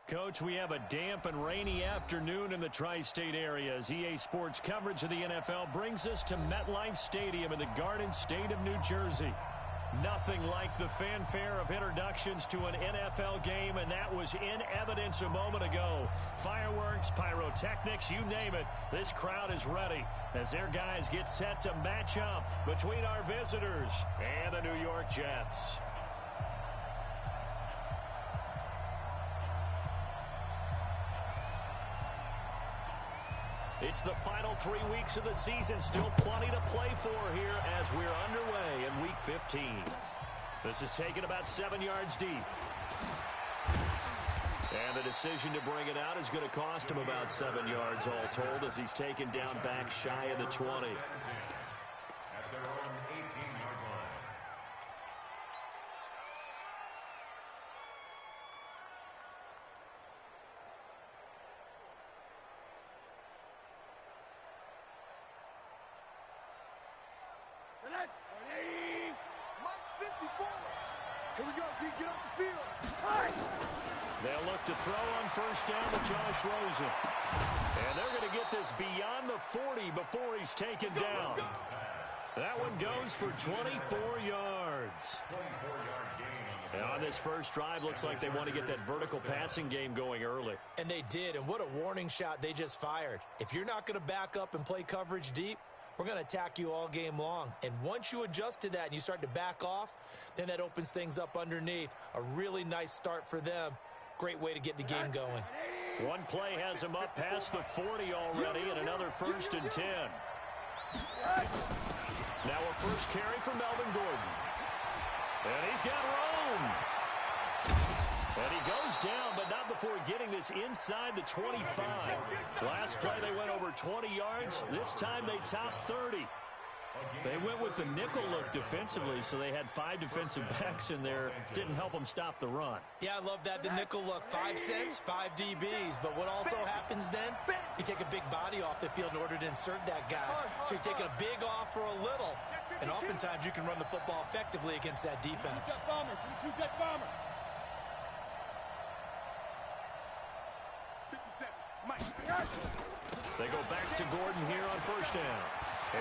Coach, we have a damp and rainy afternoon in the tri-state area as EA Sports coverage of the NFL brings us to MetLife Stadium in the Garden State of New Jersey. Nothing like the fanfare of introductions to an NFL game, and that was in evidence a moment ago. Fireworks, pyrotechnics, you name it, this crowd is ready as their guys get set to match up between our visitors and the New York Jets. It's the final 3 weeks of the season. Still plenty to play for here as we're underway in Week 15. This is taken about 7 yards deep. And the decision to bring it out is going to cost him about 7 yards all told as he's taken down back shy of the 20. At their own 18-yard line. Here we go, D. Get off the field. They'll look to throw on first down to Josh Rosen. And they're going to get this beyond the 40 before he's taken down. That one goes for 24 yards. And on this first drive, looks like they want to get that vertical passing game going early. And they did, and what a warning shot they just fired. If you're not going to back up and play coverage deep, we're going to attack you all game long. And once you adjust to that and you start to back off, then that opens things up underneath. A really nice start for them. Great way to get the game going. One play has him up past the 40 already, and another 1st and 10. Now a first carry for Melvin Gordon. And he's got room. And he goes down, but not before getting this inside the 25. Last play, they went over 20 yards. This time, they topped 30. They went with the nickel look defensively, so they had 5 defensive backs in there. Didn't help them stop the run. Yeah, I love that, the nickel look. 5 cents, 5 DBs. But what also happens then, you take a big body off the field in order to insert that guy. So you're taking a big off for a little. And oftentimes, you can run the football effectively against that defense. They go back to Gordon here on first down.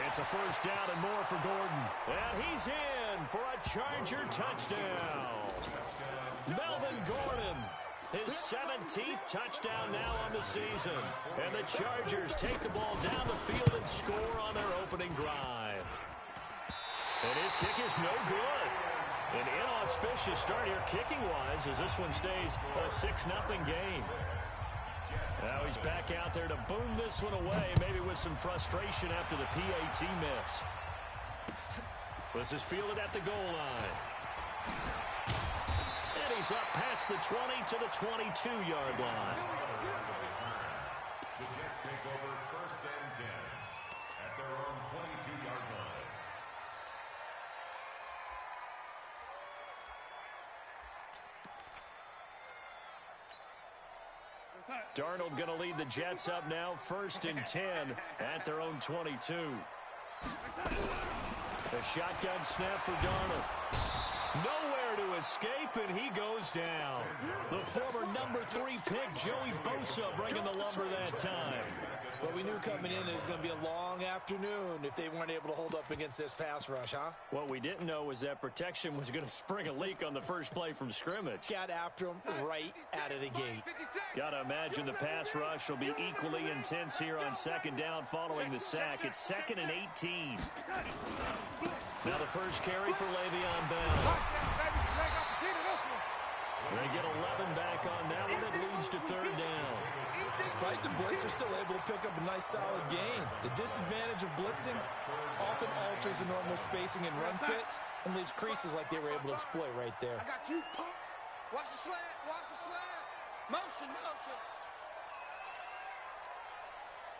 It's a first down and more for Gordon. And he's in for a Charger touchdown. Melvin Gordon, his 17th touchdown now on the season. And the Chargers take the ball down the field and score on their opening drive. And his kick is no good. An inauspicious start here kicking-wise as this one stays a 6-0 game. Now he's back out there to boom this one away, maybe with some frustration after the PAT miss. This is fielded at the goal line. And he's up past the 20 to the 22-yard line. The Jets take over 1st and 10 at their own 22-yard line. Darnold going to lead the Jets up now, 1st and 10 at their own 22. A shotgun snap for Darnold. Nowhere to escape, and he goes down. The former number 3 pick, Joey Bosa, bringing the lumber that time. Well, we knew coming in it was going to be a long afternoon if they weren't able to hold up against this pass rush, huh? What we didn't know was that protection was going to spring a leak on the first play from scrimmage. Got after him right out of the gate. Got to imagine the pass rush will be equally intense here on 2nd down following the sack. It's 2nd and 18. Now the first carry for Le'Veon Bell. They get 11 back on that one. It leads to 3rd down. Despite the blitz, they're still able to pick up a nice solid gain. The disadvantage of blitzing often alters the normal spacing and run fits and leaves creases like they were able to exploit right there. I got you, punk. Watch the slant. Watch the slant. Motion, motion.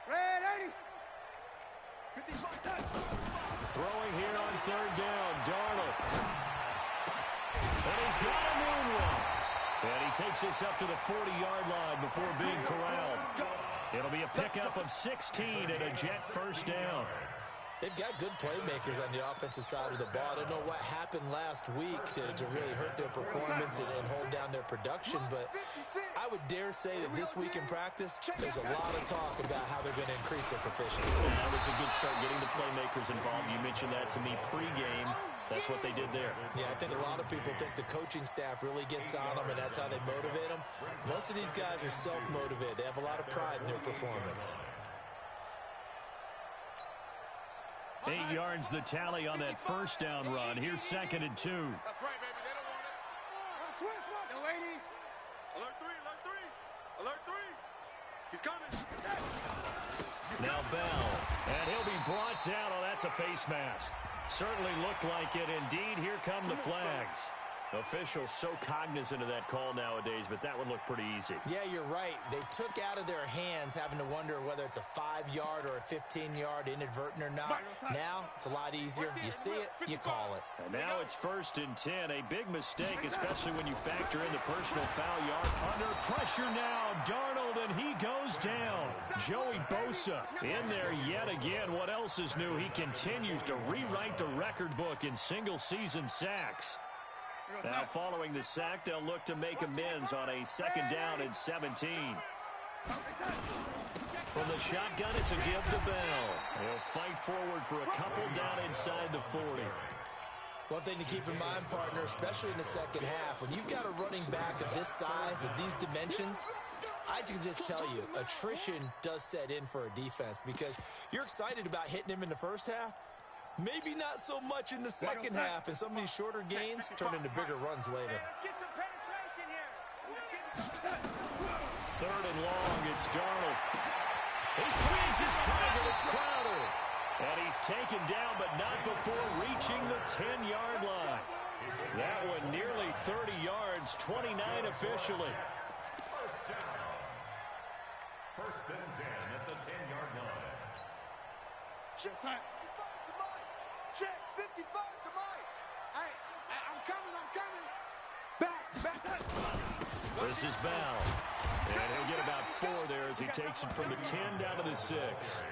Red 80. Throwing here on 3rd down, Darnold. And he's got a moonwalk. And he takes this up to the 40-yard line before being corralled. It'll be a pickup of 16 and a Jet 1st down. They've got good playmakers on the offensive side of the ball. I don't know what happened last week to really hurt their performance and hold down their production, but I would dare say that this week in practice, there's a lot of talk about how they're going to increase their proficiency. Yeah, that was a good start getting the playmakers involved. You mentioned that to me pregame. That's what they did there. Yeah, I think a lot of people think the coaching staff really gets on them, and that's how they motivate them. Most of these guys are self-motivated. They have a lot of pride in their performance. 8 yards the tally on that first down run. Here's 2nd and 2. That's right, baby. They don't want it. Switch. No, lady. Alert 3, alert 3. Alert 3. He's coming. Now Bell. And he'll be brought down. Oh, that's a face mask. Certainly looked like it. Indeed, here come the flags. Officials so cognizant of that call nowadays, but that one looked pretty easy. Yeah, you're right. They took out of their hands having to wonder whether it's a 5-yard or a 15-yard inadvertent or not. Now, it's a lot easier. You see it, you call it. And now it's 1st and 10. A big mistake, especially when you factor in the personal foul yard. Under pressure now, Darnold, and he goes down. Joey Bosa in there yet again. What else is new? He continues to rewrite the record book in single-season sacks. Now, following the sack, they'll look to make amends on a 2nd down and 17. From the shotgun, it's a give to Bell. He'll fight forward for a couple down inside the 40. One thing to keep in mind, partner, especially in the second half, when you've got a running back of this size, of these dimensions, I can just tell you, attrition does set in for a defense because you're excited about hitting him in the first half. Maybe not so much in the second half, and some of these shorter gains turn into bigger runs later. Let's get some penetration here. 3rd and long, it's Darnold. He frees his target, it's Crowder. And he's taken down, but not before reaching the 10-yard line. That one nearly 30 yards, 29 officially. 1st and 10 at the 10-yard line. Check, 55 to Mike. Hey, I'm coming. Back. This is Bell. And he'll get about 4 there as he takes it from the 10 down to the 6.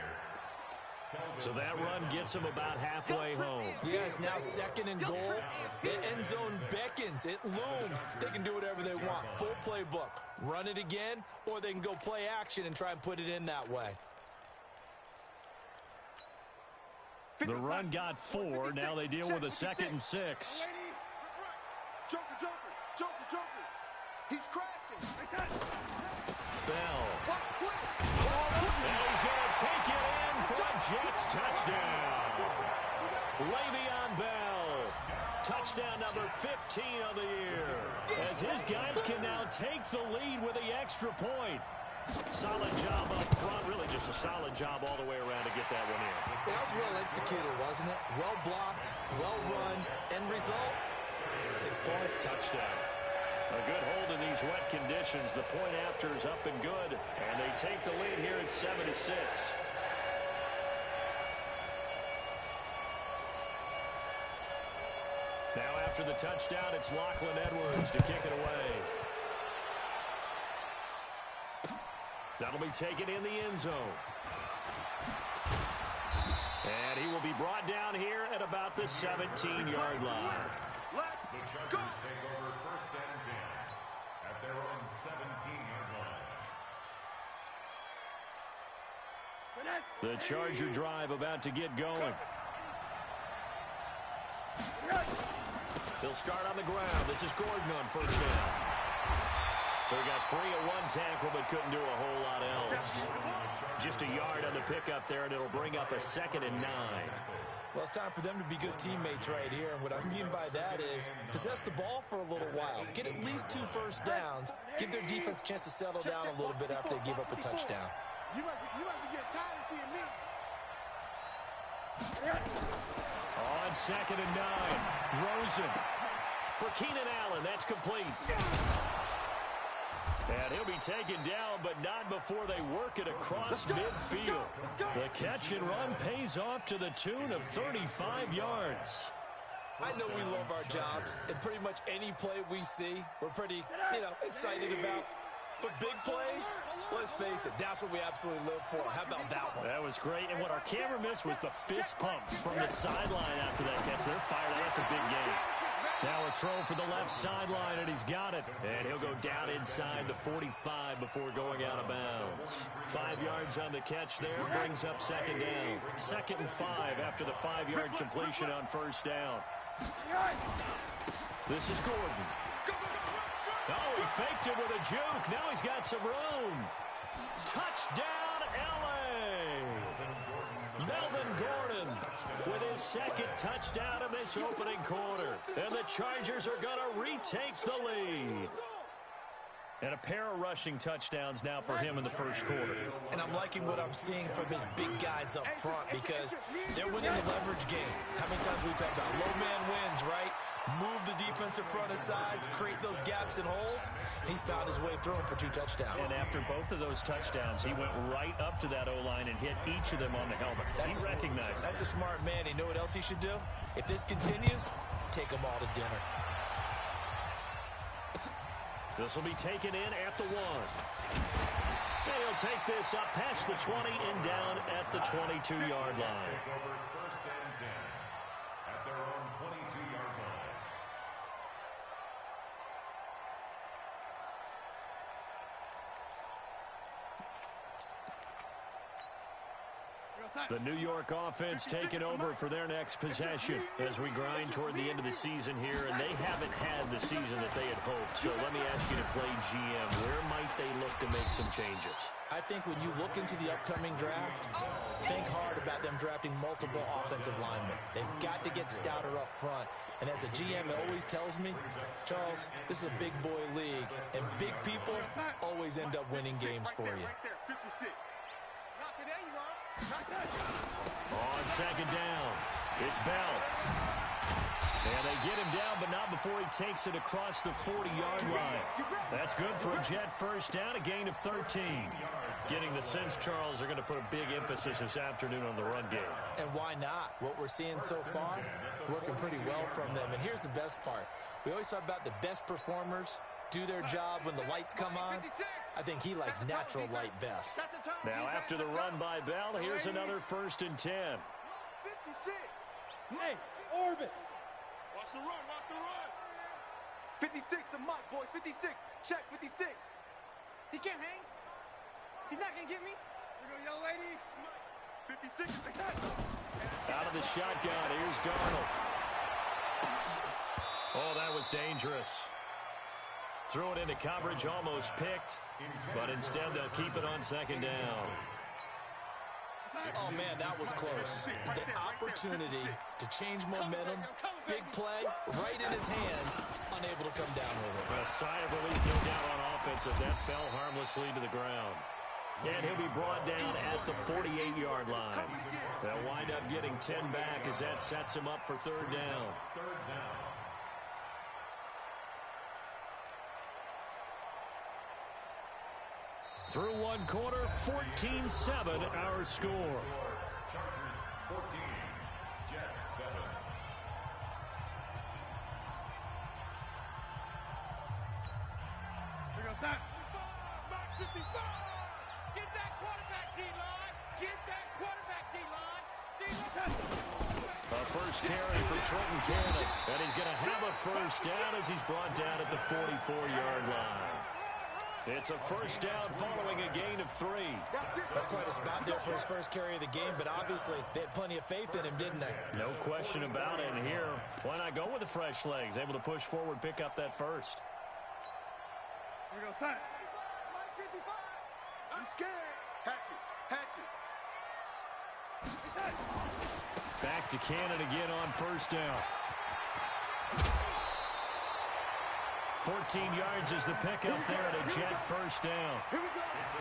So that run gets him about halfway home. Yeah, it's now 2nd and goal. The end zone beckons. It looms. They can do whatever they want. Full playbook. Run it again, or they can go play action and try and put it in that way. The run got 4. Now they deal with a 2nd and 6. Joker. He's crashing. Bell. And he's going to take it in for a Jets touchdown. Le'Veon Bell. Touchdown number 15 of the year. As his guys can now take the lead with the extra point. Solid job up front. Really just a solid job all the way around to get that one in. That was well executed, wasn't it? Well blocked, well run. End result, 6 points. Touchdown. A good hold in these wet conditions. The point after is up and good. And they take the lead here at 7-6. Now after the touchdown, it's Lachlan Edwards to kick it away. That'll be taken in the end zone. And he will be brought down here at about the 17-yard line. The Chargers take over 1st and 10 at their own 17-yard line. The Charger drive about to get going. They'll start on the ground. This is Gordon on 1st down. So he got free at 1 tackle, but couldn't do a whole lot else. Just a yard on the pickup there, and it'll bring up a 2nd and 9. Well, it's time for them to be good teammates right here. And what I mean by that is possess the ball for a little while. Get at least 2 first downs. Give their defense a chance to settle down a little bit after they give up a touchdown. You must be getting tired of seeing me. On 2nd and 9, Rosen. For Keenan Allen, that's complete. And he'll be taken down, but not before they work it across midfield. The catch and run pays off to the tune of 35 yards. I know we love our jobs, and pretty much any play we see, we're pretty, excited about. But big plays, let's face it, that's what we absolutely live for. How about that one? That was great. And what our camera missed was the fist pumps from the sideline after that catch. They're fired. That's a big game. Now a throw for the left sideline, and he's got it. And he'll go down inside the 45 before going out of bounds. 5 yards on the catch there, brings up second down. 2nd and 5 after the 5-yard completion on first down. This is Gordon. Oh, he faked it with a juke. Now he's got some room. Touchdown, L.A. Melvin Gordon with his 2nd touchdown of this opening quarter. And the Chargers are going to retake the lead. And a pair of rushing touchdowns now for him in the first quarter. And I'm liking what I'm seeing from his big guys up front because they're winning the leverage game. How many times we talk about low man wins, right? Move the defensive front aside, create those gaps and holes. He's found his way through them for 2 touchdowns. And after both of those touchdowns, he went right up to that O-line and hit each of them on the helmet. He recognized it. That's a smart man. You know what else he should do? If this continues, take them all to dinner. This will be taken in at the 1. And he'll take this up past the 20 and down at the 22-yard line. Take over 1st and 10 at their own 22-yard line. The New York offense taking over for their next possession as we grind toward the end of the season here, and they haven't had the season that they had hoped. So let me ask you to play GM. Where might they look to make some changes? I think when you look into the upcoming draft, think hard about them drafting multiple offensive linemen. They've got to get stouter up front. And as a GM, it always tells me, Charles, this is a big boy league, and big people always end up winning games for you. Not today, you are. On 2nd down, it's Bell. And they get him down, but not before he takes it across the 40-yard line. That's good for a Jet first down, a gain of 13. Getting the sense, Charles, they're going to put a big emphasis this afternoon on the run game. And why not? What we're seeing so far is working pretty well from them. And here's the best part. We always talk about the best performers do their job when the lights come on. I think he likes natural light best. Now, after the run by Bell, here's another 1st and 10. 56. Hey, Orbit. Watch the run, watch the run. 56, the mock, boys. 56. Check, 56. He can't hang. He's not going to get me. Here we go, young lady. 56. Out of the shotgun, here's Darnold. Oh, that was dangerous. Threw it into coverage, almost picked, but instead they'll keep it on 2nd down. Oh, man, that was close. The opportunity to change momentum, big play, right in his hands, unable to come down with it. A sigh of relief, no doubt, on offense as that fell harmlessly to the ground. And he'll be brought down at the 48-yard line. They'll wind up getting 10 back as that sets him up for 3rd down. 3rd down. Through 1 quarter, 14-7 our score. Chargers 14, Jets 7. Here we go, Sam. 55. Get that quarterback, D-line. Get that quarterback, D-line. D-line. A first carry for Trenton Cannon. And he's going to have a first down as he's brought down at the 44-yard line. It's a first down following a gain of 3. That's quite a spot there for his first carry of the game, but obviously they had plenty of faith in him, didn't they? No question about it. And here, why not go with the fresh legs? Able to push forward, pick up that first. Here we go, Sam. 55. I'm scared. Hatchet. Back to Cannon again on first down. 14 yards is the pickup there at a Jet first down.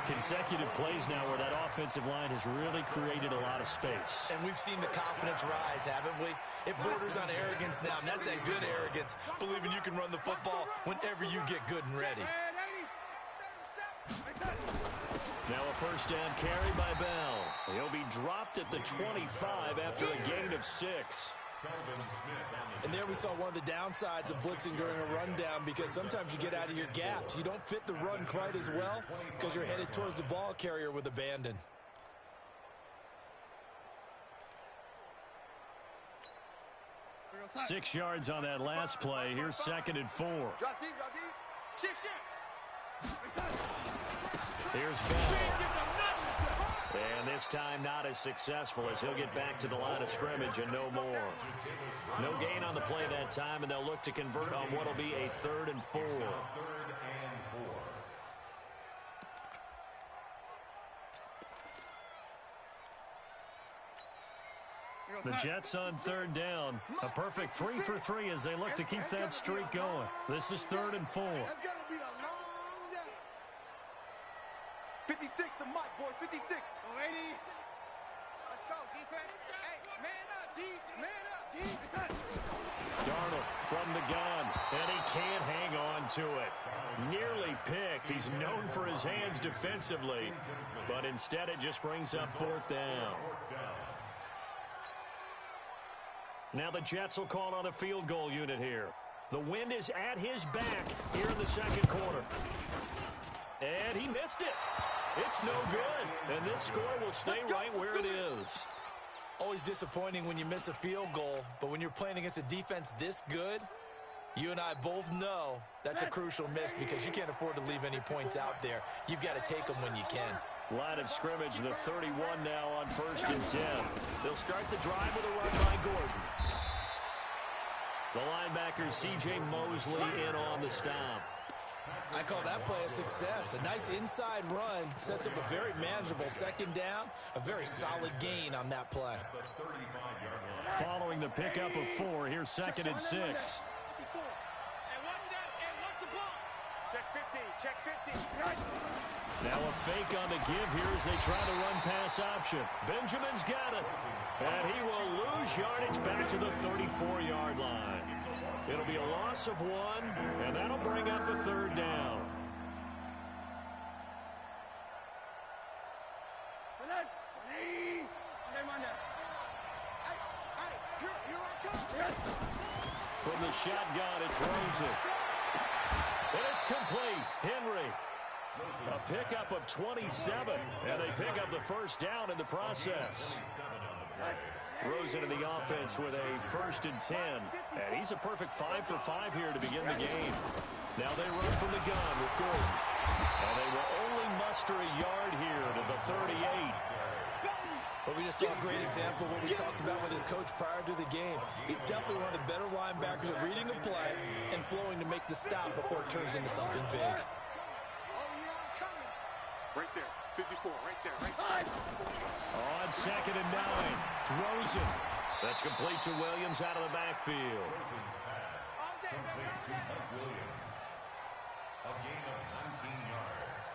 Consecutive plays now where that offensive line has really created a lot of space. And we've seen the confidence rise, haven't we? It borders on arrogance now, and that's that good arrogance, believing you can run the football whenever you get good and ready. Now a first down carry by Bell. He'll be dropped at the 25 after a gain of 6. And there we saw one of the downsides of blitzing during a rundown, because sometimes you get out of your gaps. You don't fit the run quite as well because you're headed towards the ball carrier with abandon. Six yards on that last play. Here's 2nd and 4. Drop deep, drop deep. Shift, shift. Here's Bell. And this time not as successful, as he'll get back to the line of scrimmage and no more. No gain on the play that time, and they'll look to convert on what will be a 3rd and 4. The Jets on 3rd down. A perfect 3 for 3 as they look to keep that streak going. This is 3rd and 4. That's got to be a long day. 56 to Mike, boys. 56. 80. Let's go, defense. Hey, man up, D. Man up, D. Darnold from the gun, and he can't hang on to it. Nearly picked. He's known for his hands defensively, but instead it just brings up 4th down. Now the Jets will call on a field goal unit here. The wind is at his back here in the 2nd quarter. And he missed it. It's no good. And this score will stay right where it is. Always disappointing when you miss a field goal, but when you're playing against a defense this good, you and I both know that's a crucial miss, because you can't afford to leave any points out there. You've got to take them when you can. Line of scrimmage, the 31 now on 1st and 10. They'll start the drive with a run by Gordon. The linebacker, C.J. Mosley, in on the stop. I call that play a success. A nice inside run sets up a very manageable 2nd down. A very solid gain on that play. Following the pickup of 4, here's 2nd and 6. And what's that? And what's the ball? Check 50. Check 50. Now a fake on the give here as they try the run-pass option. Benjamin's got it. And he will lose yardage back to the 34-yard line. It'll be a loss of 1, and that'll bring up a 3rd down. From the shotgun, it's Rosen. And it's complete. Henry. A pickup of 27, and they pick up the 1st down in the process. Rosen in the offense with a 1st and 10, and he's a perfect 5 for 5 here to begin the game. Now they run from the gun with Gordon, and they will only muster a yard here to the 38. But we just saw a great example of what we talked about with his coach prior to the game. He's definitely one of the better linebackers at reading a play and flowing to make the stop before it turns into something big. Right there. 54. Right there. Right there. On 2nd and 9. Rosen. That's complete to Williams out of the backfield. Rosen's pass complete to Mike Williams. A gain of 19 yards.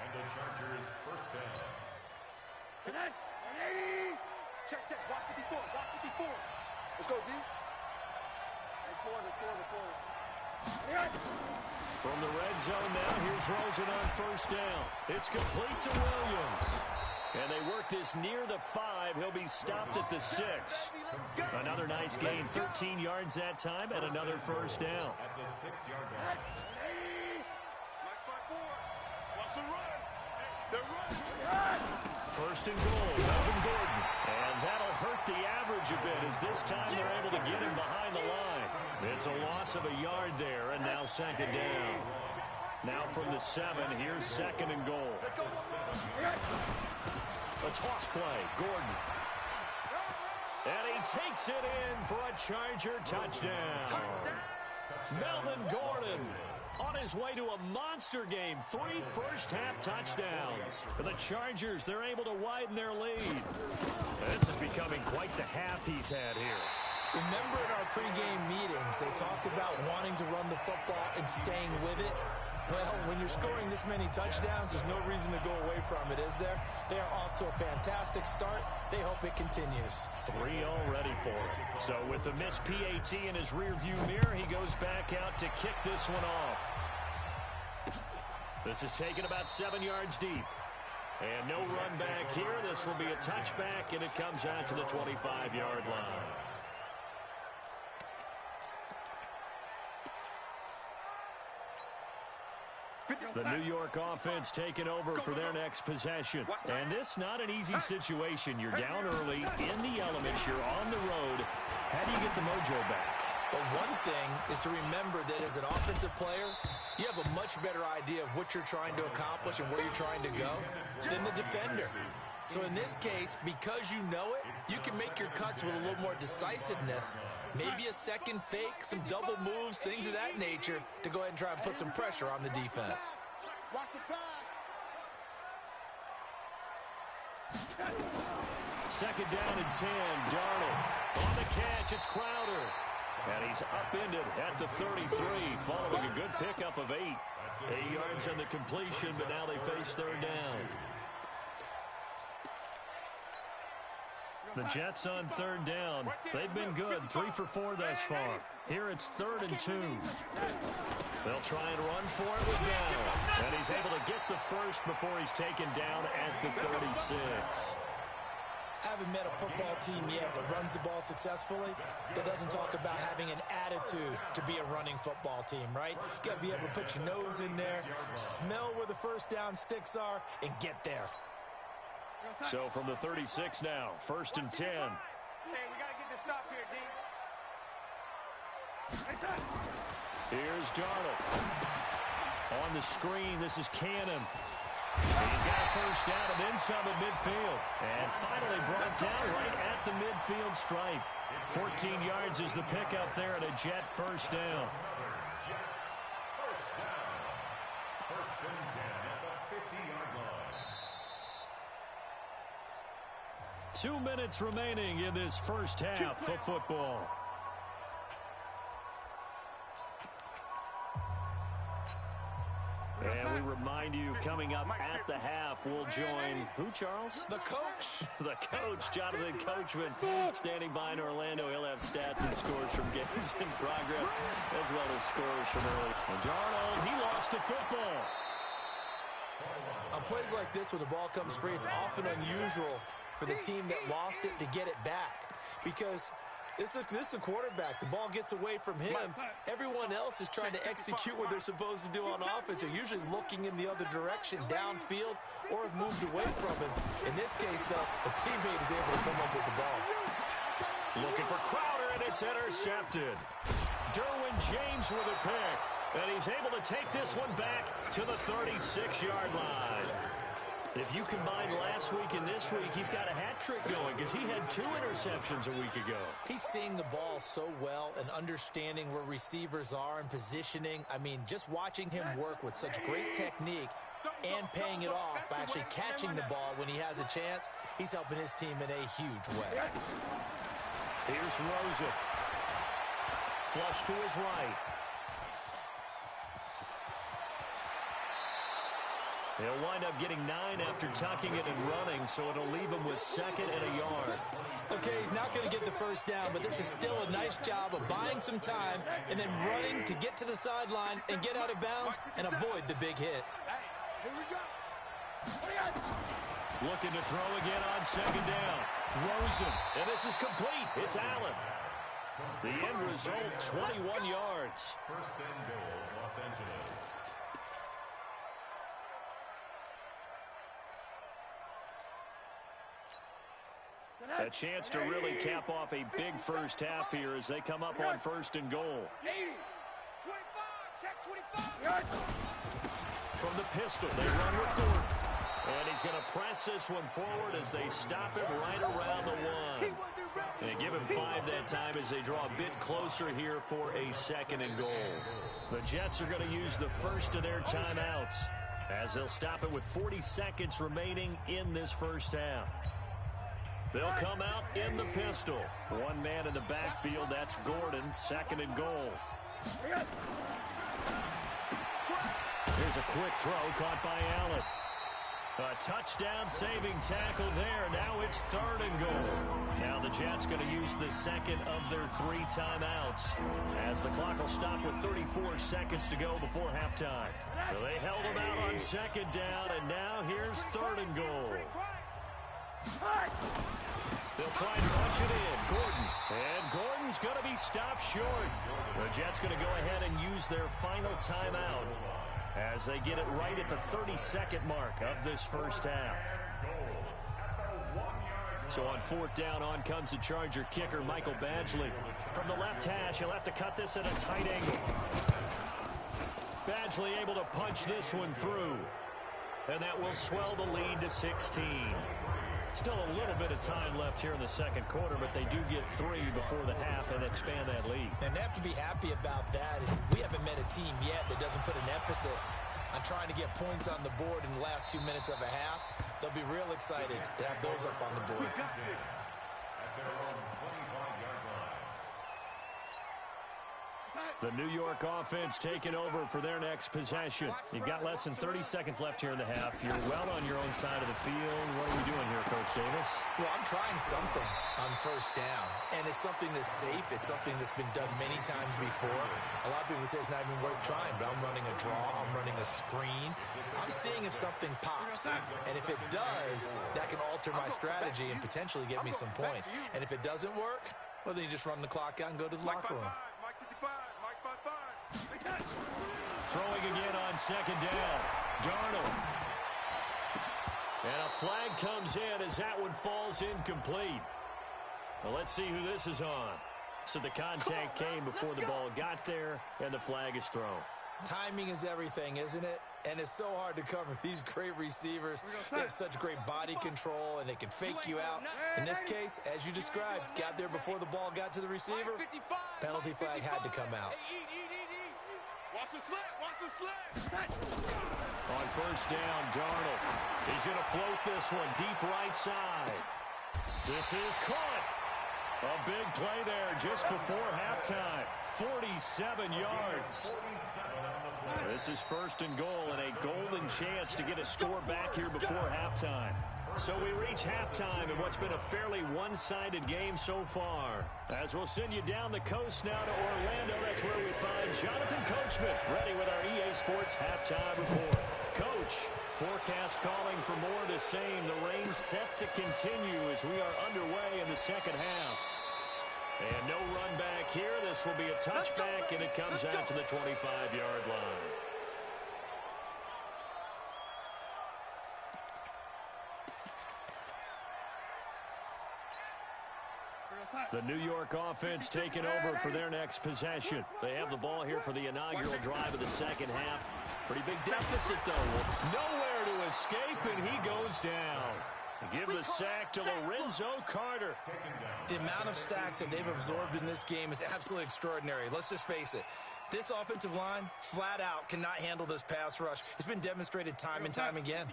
And the Chargers 1st down. Check, check. Block 54. Block 54. Let's go, D. From the red zone now, here's Rosen on 1st down. It's complete to Williams. And they work this near the 5. He'll be stopped at the 6. Another nice gain, 13 yards that time, and another 1st down. At the 6-yard line. Mike 5-4. Watch the run. They're running. 1st and goal, Melvin Gordon. And that'll hurt the average a bit, as this time they're able to get him behind the line. It's a loss of a yard there, and now 2nd down. Now from the 7, here's 2nd and goal. A toss play, Gordon. And he takes it in for a Charger touchdown. Melvin Gordon on his way to a monster game. 3 first-half touchdowns. For the Chargers, they're able to widen their lead. This is becoming quite the half he's had here. Remember in our pregame meetings, they talked about wanting to run the football and staying with it. Well, when you're scoring this many touchdowns, there's no reason to go away from it, is there? They are off to a fantastic start. They hope it continues. 3 already for him. So with the missed PAT in his rearview mirror, he goes back out to kick this one off. This is taken about 7 yards deep. And no run back here. This will be a touchback, and it comes out to the 25-yard line. The New York offense taking over for their next possession. And this not an easy situation. You're down early, in the elements, you're on the road. How do you get the mojo back? Well, one thing is to remember that as an offensive player, you have a much better idea of what you're trying to accomplish and where you're trying to go than the defender. So in this case, because you know it, you can make your cuts with a little more decisiveness, maybe a second fake, some double moves, things of that nature, to go ahead and try and put some pressure on the defense. Watch the pass. Second down and 10, Darnold. On the catch, it's Crowder. And he's upended at the 33, following a good pickup of 8. 8 yards on the completion, but now they face third down. The Jets on third down. They've been good, 3 for 4 thus far. Here it's 3rd and 2. They'll try and run for it with Bell. And he's able to get the first before he's taken down at the 36. I haven't met a football team yet that runs the ball successfully that doesn't talk about having an attitude to be a running football team, right? You got to be able to put your nose in there, smell where the first down sticks are, and get there. So from the 36 now, 1st and 10. Hey, we got to get this stop here, D. Here's Darnold. On the screen, this is Cannon. He's got a first down and then some at midfield. And finally brought down right at the midfield stripe. 14 yards is the pickup there and a Jet first down. First and 10 at the 50-yard line. 2 minutes remaining in this first half of football. And we remind you, coming up at the half, we'll join who, Charles? The coach. The coach, Jonathan Coachman, standing by in Orlando. He'll have stats and scores from games in progress, as well as scores from early. And Darnold, he lost the football. On plays like this, when the ball comes free, it's often unusual for the team that lost it to get it back. Because this is a quarterback. The ball gets away from him. Everyone else is trying to execute what they're supposed to do on offense. They're usually looking in the other direction, downfield, or have moved away from him. In this case, though, the teammate is able to come up with the ball. Looking for Crowder, and it's intercepted. Derwin James with a pick. And he's able to take this one back to the 36-yard line. If you combine last week and this week, he's got a hat trick going because he had 2 interceptions a week ago. He's seeing the ball so well and understanding where receivers are and positioning. I mean, just watching him work with such great technique and paying it off by actually catching the ball when he has a chance, he's helping his team in a huge way. Here's Rosen. Flush to his right. He'll wind up getting 9 after tucking it and running, so it'll leave him with 2nd and a yard. Okay, he's not going to get the first down, but this is still a nice job of buying some time and then running to get to the sideline and get out of bounds and avoid the big hit. Here we go. Looking to throw again on 2nd down. Rosen, and this is complete. It's Allen. The end result, 21 yards. First and goal, Los Angeles. A chance to really cap off a big first half here as they come up on 1st and goal. 80, 25, check 25. From the pistol, they run with Gordon. And he's going to press this one forward as they stop it right around the 1. And give him 5 that time as they draw a bit closer here for a 2nd and goal. The Jets are going to use the first of their timeouts as they'll stop it with 40 seconds remaining in this first half. They'll come out in the pistol. 1 man in the backfield. That's Gordon, 2nd and goal. Here's a quick throw caught by Allen. A touchdown saving tackle there. Now it's 3rd and goal. Now the Jets going to use the 2nd of their 3 timeouts as the clock will stop with 34 seconds to go before halftime. So they held them out on 2nd down, and now here's 3rd and goal. They'll try and punch it in. Gordon. And Gordon's going to be stopped short. The Jets going to go ahead and use their final timeout as they get it right at the 32nd mark of this first half. So on 4th down, on comes the Charger kicker, Michael Badgley. From the left hash, he'll have to cut this at a tight angle. Badgley able to punch this one through. And that will swell the lead to 16. Still a little bit of time left here in the second quarter, but they do get 3 before the half and expand that lead. And they have to be happy about that. We haven't met a team yet that doesn't put an emphasis on trying to get points on the board in the last 2 minutes of a half. They'll be real excited to have those up on the board. At their own 25-yard line. The New York offense taking over for their next possession. You've got less than 30 seconds left here in the half. You're well on your own side of the field. What are we doing here, Coach Davis? Well, I'm trying something on first down, and it's something that's safe. It's something that's been done many times before. A lot of people say it's not even worth trying, but I'm running a draw. I'm running a screen. I'm seeing if something pops, and if it does, that can alter my strategy and potentially get me some points. And if it doesn't work, well, then you just run the clock out and go to the locker room. Throwing again on 2nd down. Darnold. And a flag comes in as that one falls incomplete. Well, let's see who this is on. So the contact came before the ball got there, and the flag is thrown. Timing is everything, isn't it? And it's so hard to cover these great receivers. They have such great body control, and they can fake you out. In this case, as you described, got there before the ball got to the receiver. Penalty flag had to come out. Watch the slant, watch the slant. On 1st down, Darnold. He's going to float this one deep right side. This is caught. A big play there just before halftime. 47 yards. This is 1st and goal and a golden chance to get a score back here before halftime. So we reach halftime in what's been a fairly one-sided game so far. As we'll send you down the coast now to Orlando, that's where we find Jonathan Coachman, ready with our EA Sports halftime report. Coach, forecast calling for more of the same. The rain set to continue as we are underway in the second half. And no run back here. This will be a touchback, and it comes out to the 25-yard line. The New York offense taking over for their next possession. They have the ball here for the inaugural drive of the second half. Pretty big deficit, though. Nowhere to escape, and he goes down. Give the sack to Lorenzo Carter. The amount of sacks that they've absorbed in this game is absolutely extraordinary. Let's just face it. This offensive line, flat out, cannot handle this pass rush. It's been demonstrated time and time again.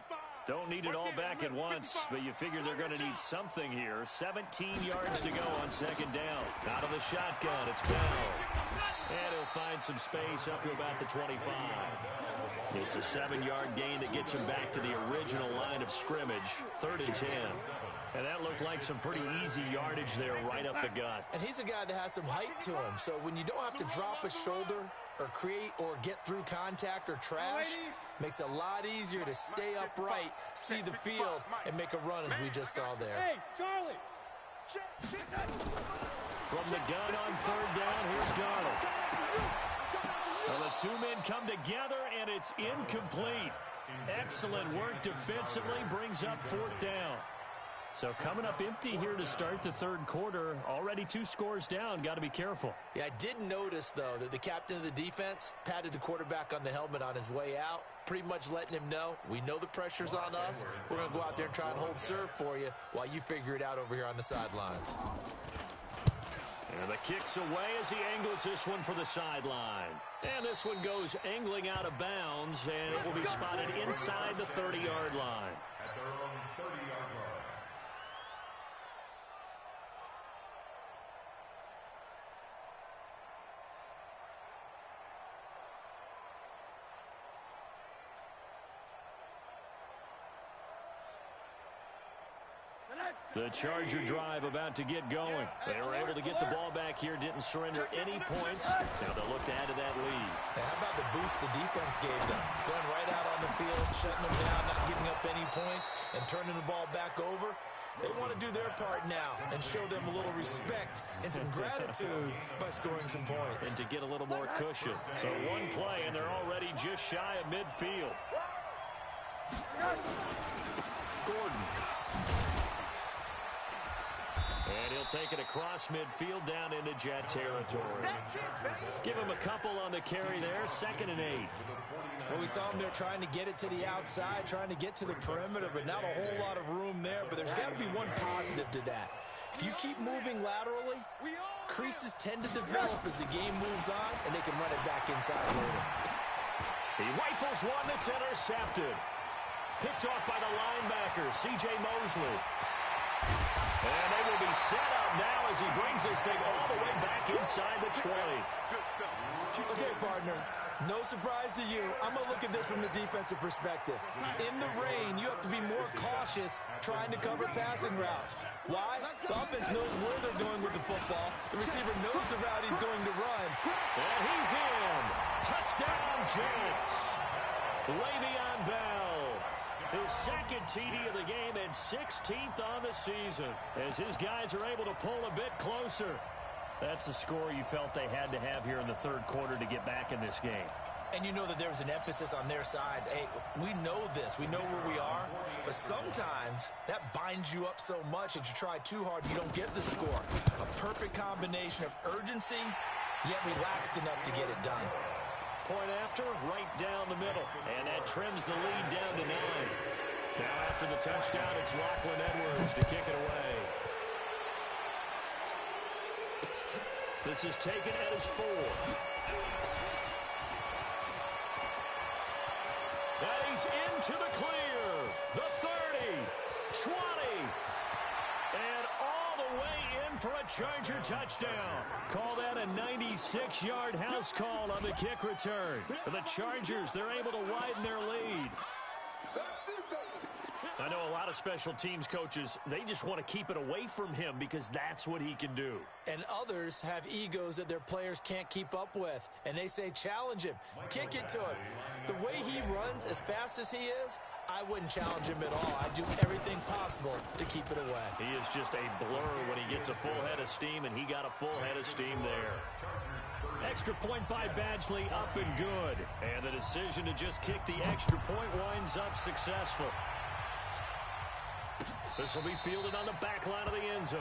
Don't need it all back at once, but you figure they're going to need something here. 17 yards to go on 2nd down. Out of the shotgun, it's Bell. And he'll find some space up to about the 25. It's a 7-yard gain that gets him back to the original line of scrimmage. 3rd and 10. And that looked like some pretty easy yardage there right up the gut. And he's a guy that has some height to him. So when you don't have to drop a shoulder or create or get through contact or trash, makes it a lot easier to stay upright, see the field, and make a run as we just saw there. Hey, Charlie. From the gun on 3rd down, here's Darnold. Well, the two men come together, and it's incomplete. Excellent work defensively, brings up 4th down. So coming up empty here to start the 3rd quarter. Already 2 scores down. Got to be careful. Yeah, I did notice, though, that the captain of the defense patted the quarterback on the helmet on his way out, pretty much letting him know, we know the pressure's on us. We're going to go out there and try and hold serve for you while you figure it out over here on the sidelines. And the kick's away as he angles this one for the sideline. And this one goes angling out of bounds, and it will be spotted inside the 30-yard line. At their own 30-yard line. The Charger drive about to get going. They were able to get the ball back here, didn't surrender any points. Now they'll look to add to that lead. Now, how about the boost the defense gave them? Going right out on the field, shutting them down, not giving up any points, and turning the ball back over. They want to do their part now and show them a little respect and some gratitude by scoring some points. And to get a little more cushion. So one play, and they're already just shy of midfield. Gordon. And he'll take it across midfield down into Jet territory. Give him a couple on the carry there, 2nd and 8. Well, we saw him there trying to get it to the outside, trying to get to the perimeter, but not a whole lot of room there. But there's got to be one positive to that. If you keep moving laterally, creases tend to develop as the game moves on, and they can run it back inside later. He rifles one that's intercepted. Picked off by the linebacker, C.J. Mosley. And they will be set up now as he brings this thing all the way back inside the 20. Okay, partner, no surprise to you. I'm going to look at this from the defensive perspective. In the rain, you have to be more cautious trying to cover passing routes. Why? The offense knows where they're going with the football. The receiver knows the route he's going to run. And he's in. Touchdown, Jets. Le'Veon Bell. His 2nd TD of the game and 16th on the season. As his guys are able to pull a bit closer. That's the score you felt they had to have here in the 3rd quarter to get back in this game. And you know that there was an emphasis on their side. Hey, we know this. We know where we are. But sometimes that binds you up so much that you try too hard, you don't get the score. A perfect combination of urgency, yet relaxed enough to get it done. Point after, right down the middle. And that trims the lead down to 9. Now after the touchdown, it's Lachlan Edwards to kick it away. This is taken at his 4. And he's into the clear. The 30, 20. And all the way in for a Charger touchdown. Call that a 96-yard house call on the kick return. For the Chargers, they're able to widen their lead. I know a lot of special teams coaches, they just want to keep it away from him because that's what he can do. And others have egos that their players can't keep up with. And they say, challenge him. Kick it to him. The way he runs as fast as he is, I wouldn't challenge him at all. I'd do everything possible to keep it away. He is just a blur when he gets a full head of steam, and he got a full head of steam there. Extra point by Badgley, up and good. And the decision to just kick the extra point winds up successful. This will be fielded on the back line of the end zone.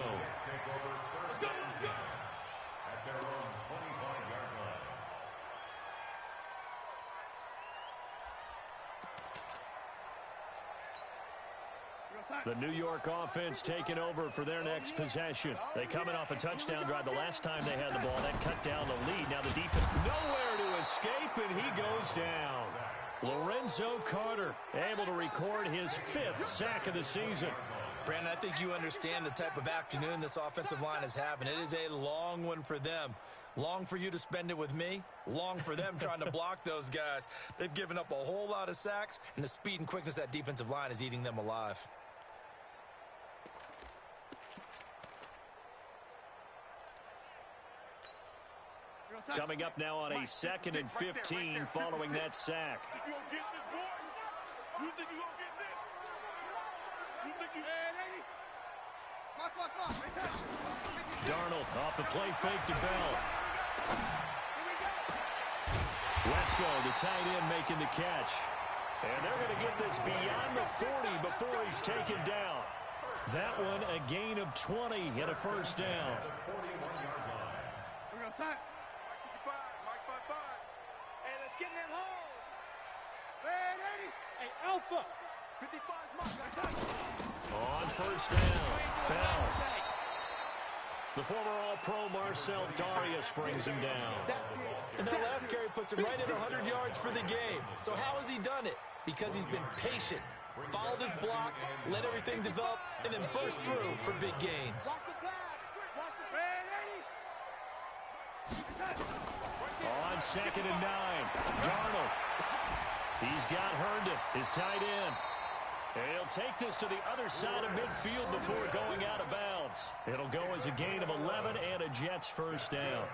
The New York offense taking over for their next possession. They coming off a touchdown drive the last time they had the ball. That cut down the lead. Now the defense nowhere to escape, and he goes down. Lorenzo Carter able to record his 5th sack of the season. Brandon, I think you understand the type of afternoon this offensive line is having. It is a long one for them. Long for you to spend it with me. Long for them trying to block those guys. They've given up a whole lot of sacks, and the speed and quickness of that defensive line is eating them alive. Coming up now on a 2nd and 15 following that sack. Darnold off the play fake to Bell. Wesco, the tight end, making the catch. And they're going to get this beyond the 40 before he's taken down. That one a gain of 20 and a first down. Hey, let's get in them holes. Hey, Alpha. 55's mark. On first down, Bell. The former All-Pro Marcel Darius brings him down. And that last carry puts him right at 100 yards for the game. So how has he done it? Because he's been patient, followed his blocks, let everything develop, and then burst through for big gains. On 2nd and 9, Darnold. He's got Herndon, his tight end. And he'll take this to the other side of midfield before going out of bounds. It'll go as a gain of 11 and a Jets first down.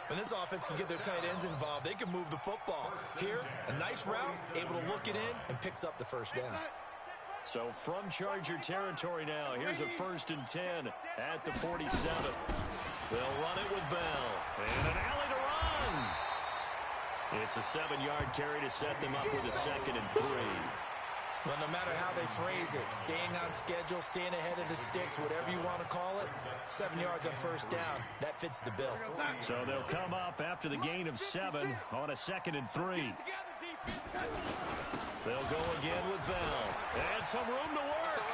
When this offense can get their tight ends involved, they can move the football. Here, a nice route, able to look it in, and picks up the first down. So from Charger territory now, here's a 1st and 10 at the 47. They'll run it with Bell. And an alley to run. It's a 7-yard carry to set them up with a 2nd and 3. Well, no matter how they phrase it, staying on schedule, staying ahead of the sticks, whatever you want to call it, 7 yards on 1st down, that fits the bill. So they'll come up after the gain of 7 on a 2nd and 3. They'll go again with Bell. And some room to work.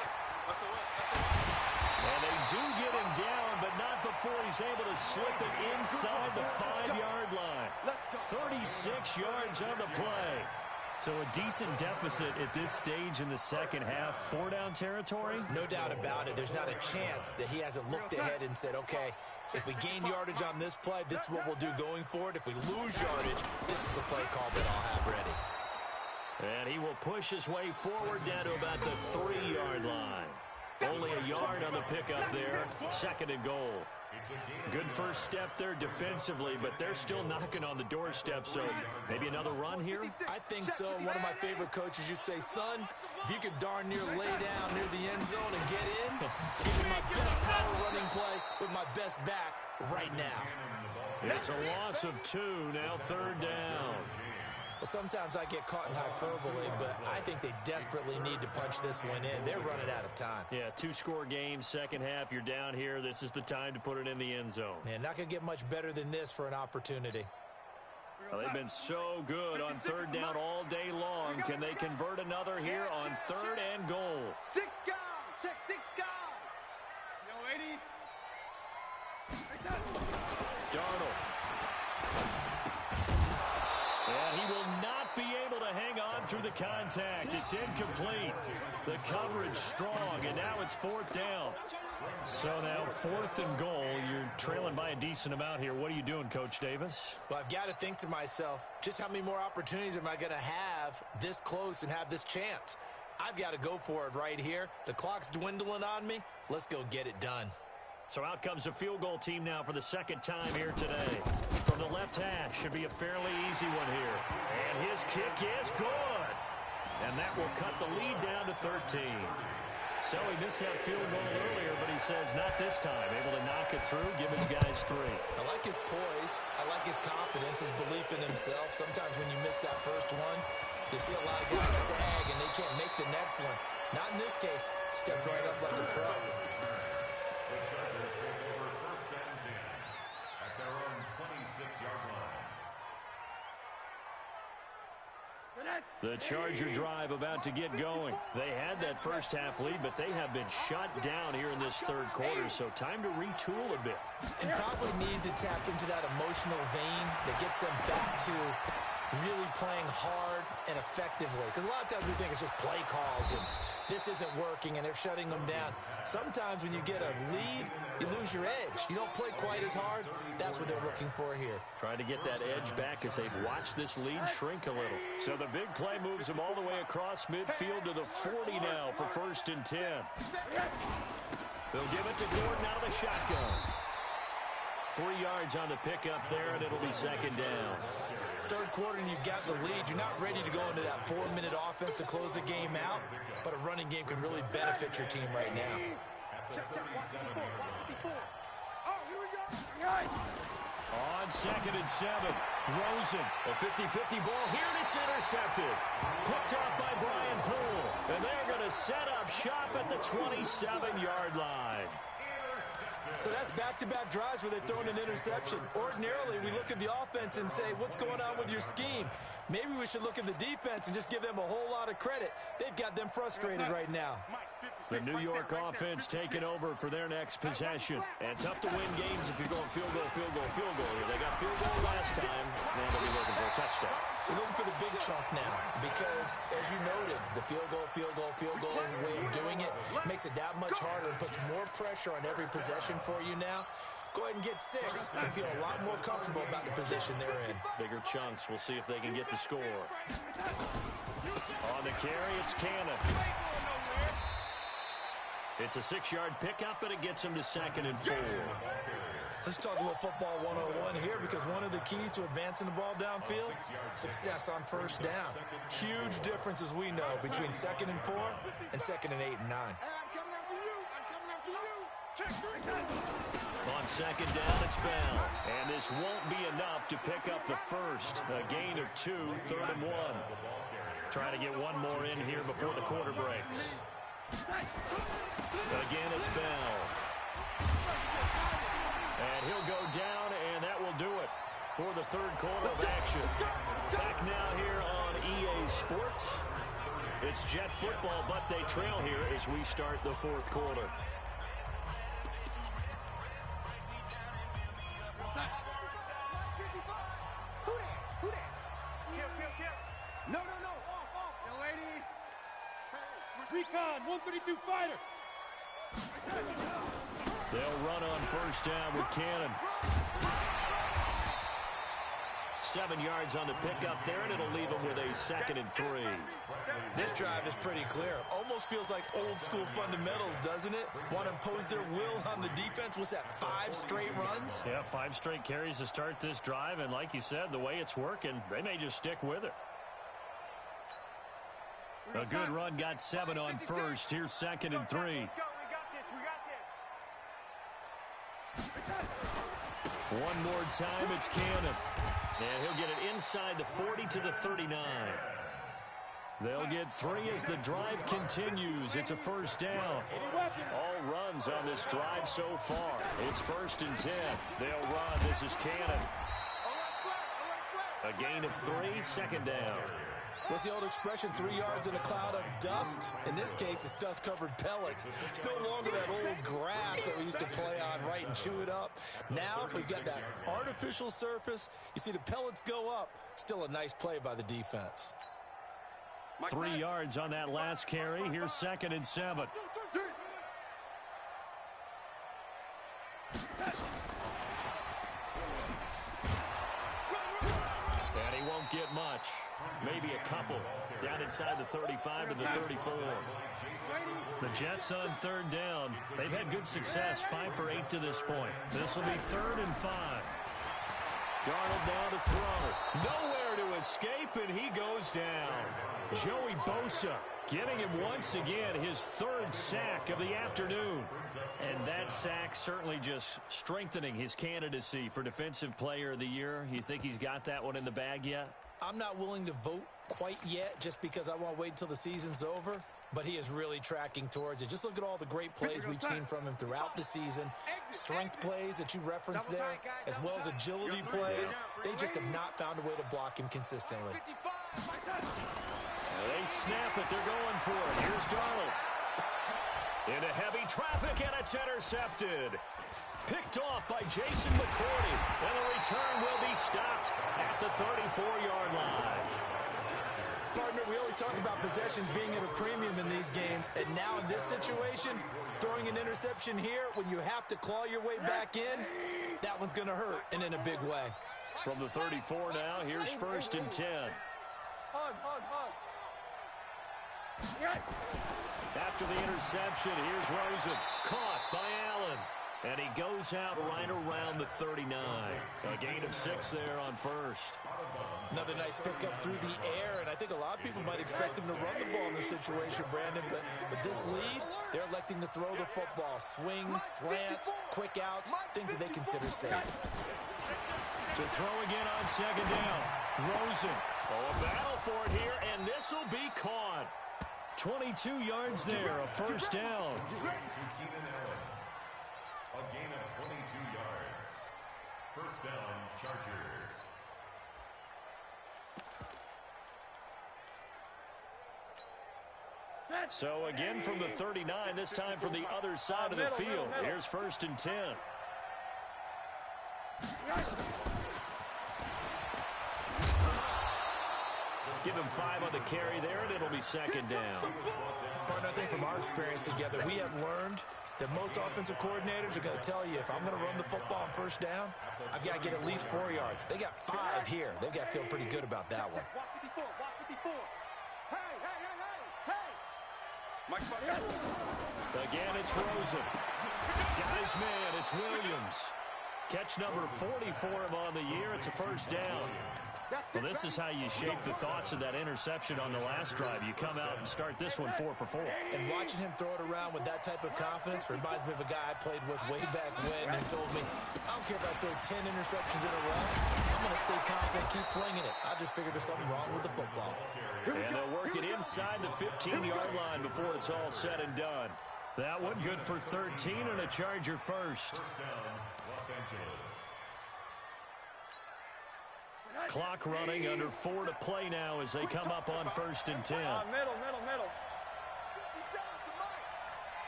And they do get him down, but not before he's able to slip it inside the 5-yard line. 36 yards on the play. So a decent deficit at this stage in the second half. 4-down territory? No doubt about it. There's not a chance that he hasn't looked ahead and said, okay, if we gain yardage on this play, this is what we'll do going forward. If we lose yardage, this is the play call that I'll have ready. And he will push his way forward down to about the 3-yard line. Only a yard on the pickup there. 2nd and goal. Good first step there defensively, but they're still knocking on the doorstep, so maybe another run here? I think so. One of my favorite coaches used to say, son, if you could darn near lay down near the end zone and get in, give me my best power running play with my best back right now. It's a loss of 2, now 3rd down. Well, sometimes I get caught in hyperbole, but I think they desperately need to punch this one in. They're running out of time. Yeah, 2-score game, second half, you're down here. This is the time to put it in the end zone. Man, not going to get much better than this for an opportunity. Well, they've been so good on 3rd down all day long. Can they convert another here on 3rd and goal? 6 guys. Check 6 guys. Yo, 80. Darnold. And he will not be able to hang on through the contact. It's incomplete. The coverage strong, and now it's 4th down. So now 4th and goal. You're trailing by a decent amount here. What are you doing, Coach Davis? Well, I've got to think to myself, just how many more opportunities am I going to have this close and have this chance? I've got to go for it right here. The clock's dwindling on me. Let's go get it done. So out comes a field goal team now for the 2nd time here today. From the left hash, should be a fairly easy one here. And his kick is good. And that will cut the lead down to 13. So he missed that field goal earlier, but he says not this time. Able to knock it through, give his guys 3. I like his poise. I like his confidence, his belief in himself. Sometimes when you miss that first one, you see a lot of guys sag and they can't make the next one. Not in this case. Stepped right up like a pro. The Chargers take over 1st and 10 at their own 26-yard line. The Charger drive about to get going. They had that first half lead, but they have been shut down here in this 3rd quarter, so time to retool a bit. And probably need to tap into that emotional vein that gets them back to really playing hard and effectively. Because a lot of times we think it's just play calls and this isn't working and they're shutting them down. Sometimes when you get a lead, you lose your edge. You don't play quite as hard. That's what they're looking for here. Trying to get that edge back as they've watched this lead shrink a little. So the big play moves them all the way across midfield to the 40 now for 1st and 10. They'll give it to Gordon out of the shotgun. 3 yards on the pickup there, and it'll be 2nd down. 3rd quarter and you've got the lead. You're not ready to go into that 4-minute offense to close the game out, but a running game can really benefit your team right now. Check, watch 54, watch 54. Oh, here we go. On 2nd and 7, Rosen, a 50-50 ball here, and it's intercepted. Picked off by Brian Poole, and they're going to set up shop at the 27-yard line. So that's back-to-back drives where they've thrown an interception. Ordinarily, we look at the offense and say, what's going on with your scheme? Maybe we should look at the defense and just give them a whole lot of credit. They've got them frustrated right now. The New York offense taking over for their next possession. And tough to win games if you're going field goal here. They got field goal last time. Now they'll be looking for a touchdown. We're looking for the big chunk now because, as you noted, the field goal is a way of doing it. Makes it that much harder and puts more pressure on every possession for you now. Go ahead and get 6 and feel a lot more comfortable about the position they're in. Bigger chunks. We'll see if they can get the score. On the carry, it's Cannon. It's a 6-yard pickup, and it gets him to 2nd and 4. Let's talk a little football 101 here, because one of the keys to advancing the ball downfield, success on first down. Huge difference, as we know, between 2nd and 4 and 2nd and 8 and 9. Hey, I'm coming after you. I'm coming after you. Check 3. On 2nd down, it's Bell. And this won't be enough to pick up the first. A gain of 2, 3rd and 1. Trying to get one more in here before the quarter breaks. Again, it's Bell. And he'll go down, and that will do it for the 3rd quarter of action. Back now here on EA Sports. It's Jet football, but they trail here as we start the 4th quarter. Who that? Kill. No. Off. Young lady. Recon, 132 fighter. They'll run on first down with Cannon. 7 yards on the pickup there, and it'll leave them with a 2nd and 3. This drive is pretty clear. Almost feels like old school fundamentals, doesn't it? Want to impose their will on the defense. What's that, 5 straight runs? Yeah, 5 straight carries to start this drive, and like you said, the way it's working, they may just stick with it. A good run, got 7 on first. Here's 2nd and 3. Let's go. We got this. One more time, it's Cannon. And he'll get it inside the 40 to the 39. They'll get 3 as the drive continues. It's a first down. All runs on this drive so far. It's 1st and 10. They'll run. This is Cannon. A gain of 3, 2nd down. What's the old expression, 3 yards in a cloud of dust? In this case, it's dust-covered pellets. It's no longer that old grass that we used to play on, right, and chew it up. Now we've got that artificial surface. You see the pellets go up. Still a nice play by the defense. 3 yards on that last carry. Here's 2nd and 7. And he won't get much. Maybe a couple. Down inside the 35 to the 34. The Jets on 3rd down. They've had good success, 5 for 8 to this point. This will be 3rd and 5. Darnold down to throw. Nowhere to escape, and he goes down. Joey Bosa getting him once again his 3rd sack of the afternoon. And that sack certainly just strengthening his candidacy for Defensive Player of the Year. You think he's got that one in the bag yet? I'm not willing to vote quite yet just because I want to wait until the season's over, but he is really tracking towards it. Just look at all the great plays we've seen from him throughout the season. Strength plays that you referenced there, as well as agility plays. They just have not found a way to block him consistently. They snap it. They're going for it. Here's Darnold. Into heavy traffic, and it's intercepted. Picked off by Jason McCourty, and the return will be stopped at the 34-yard line. Partner, we always talk about possessions being at a premium in these games, and now in this situation, throwing an interception here when you have to claw your way back in, that one's going to hurt, and in a big way. From the 34 now, here's 1st and 10. Hug. After the interception, here's Rosen. Caught by Allen. And he goes out right around the 39. A gain of 6 there on first. Another nice pickup through the air, and I think a lot of people might expect him to run the ball in this situation, Brandon, but with this lead, they're electing to throw the football. Swings, slants, quick outs, things that they consider safe. To throw again on 2nd down. Rosen. Oh, a battle for it here, and this will be caught. 22 yards there, a first down. A gain of 22 yards. First down, Chargers. So again from the 39, this time from the other side of the field. Here's 1st and 10. Give him 5 on the carry there, and it'll be 2nd down. Partner, I think from our experience together, we have learned that most offensive coordinators are going to tell you, if I'm going to run the football on first down, I've got to get at least 4 yards. They got 5 here. They've got to feel pretty good about that one. Watch 54. Hey. Again, it's Rosen. Got his man. It's Williams. Catch number 40 for him on the year. It's a first down. Well, this is how you shape the thoughts of that interception on the last drive. You come out and start this one 4 for 4. And watching him throw it around with that type of confidence reminds me of a guy I played with way back when who told me, I don't care if I throw 10 interceptions in a row. I'm going to stay confident, keep flinging it. I just figured there's something wrong with the football. And they'll work it inside the 15-yard line before it's all said and done. That one good for 13 and a Charger first. First down, Los Angeles. Clock running, under 4 to play now as they come up on 1st and 10. Middle. 57 to Mike.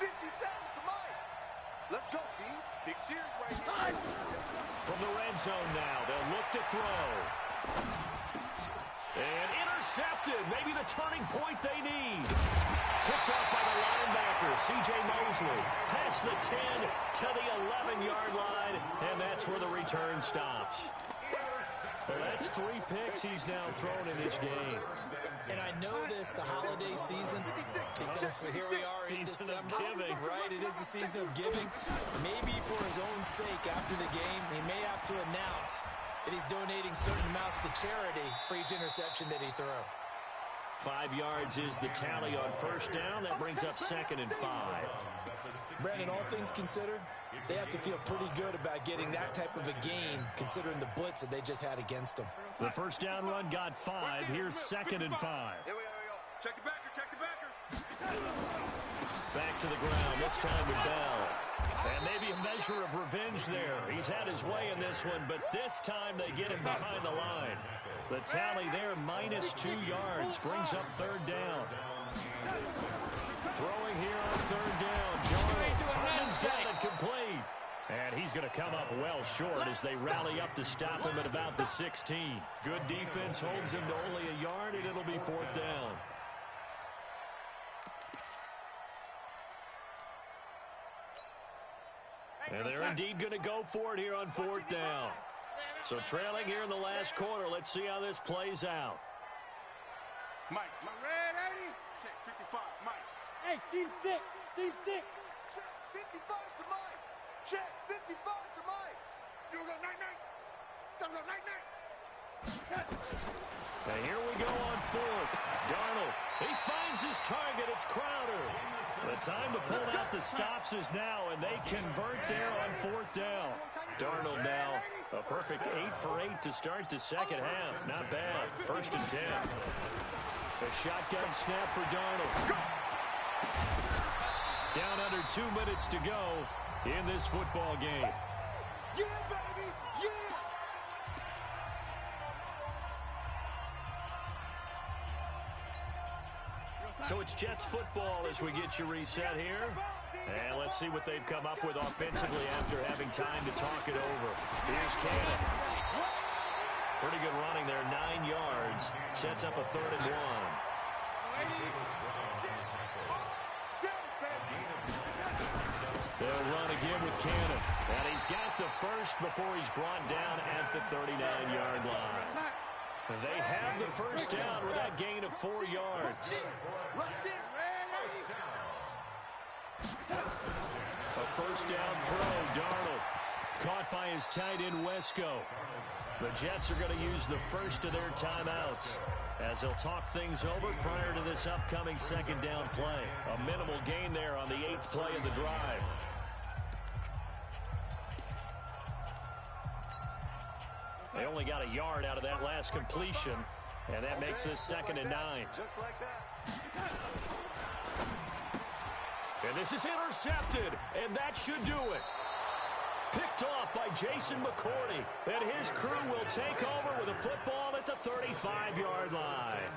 57 to Mike. Let's go, D. Big series right here. From the red zone now, they'll look to throw. And intercepted. Maybe the turning point they need. Picked up by the linebacker, C.J. Mosley. Past the 10 to the 11-yard line, and that's where the return stops. Well, that's 3 picks he's now thrown in this game. And I know this, the holiday season, because here we are in Season of December. giving. Right, it is the season of giving. Maybe for his own sake after the game, he may have to announce that he's donating certain amounts to charity for each interception that he threw. 5 yards is the tally on first down. That brings up 2nd and 5. Brandon, all things considered, they have to feel pretty good about getting that type of a gain considering the blitz that they just had against them. The first down run got 5. Here's 2nd and 5. Here we go. Check the backer. Back to the ground, this time with Bell. And maybe a measure of revenge there. He's had his way in this one, but this time they get him behind the line. The tally there, minus 2 yards, brings up 3rd down. Throwing here on 3rd down. Harmon's got it complete. And he's going to come up well short as they rally up to stop him at about the 16. Good defense holds him to only a yard, and it'll be 4th down. And they're indeed going to go for it here on 4th down. So trailing here in the last quarter. Let's see how this plays out. Mike. Ready? Check 55. Mike. Hey, seam 6. Check 55 to Mike. Check 55 to Mike. You go night-night. And here we go on 4th. Darnold, he finds his target. It's Crowder. The time to pull out the stops is now, and they convert there on 4th down. Darnold now, a perfect 8 for 8 to start the second half. Not bad. 1st and 10. A shotgun snap for Darnold. Down under 2 minutes to go in this football game. Yeah, baby. Yeah. So it's Jets football as we get you reset here. And let's see what they've come up with offensively after having time to talk it over. Here's Cannon. Pretty good running there, 9 yards. Sets up a 3rd and 1. They'll run again with Cannon. And he's got the first before he's brought down at the 39-yard line. They have the first down with that gain of 4 yards. A first down throw, Darnold. Caught by his tight end, Wesco. The Jets are going to use the first of their timeouts as they'll talk things over prior to this upcoming 2nd down play. A minimal gain there on the 8th play of the drive. They only got a yard out of that last completion, and that makes this 2nd and 9. Just like that. And this is intercepted, and that should do it. Picked off by Jason McCourty, and his crew will take over with a football at the 35-yard line.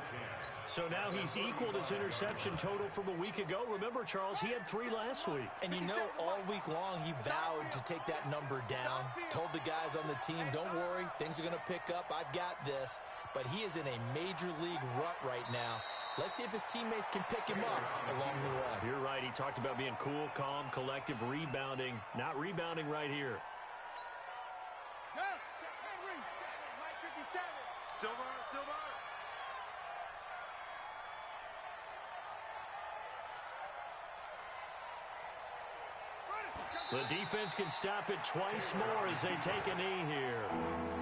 So now he's equaled his interception total from a week ago. Remember, Charles, he had 3 last week. And you know, all week long, he vowed to take that number down. Told the guys on the team, don't worry, things are going to pick up. I've got this. But he is in a major league rut right now. Let's see if his teammates can pick him up along the way. You're right. He talked about being cool, calm, collective, rebounding. Not rebounding right here. Mike 57. Silver. The defense can stop it twice more as they take a knee here.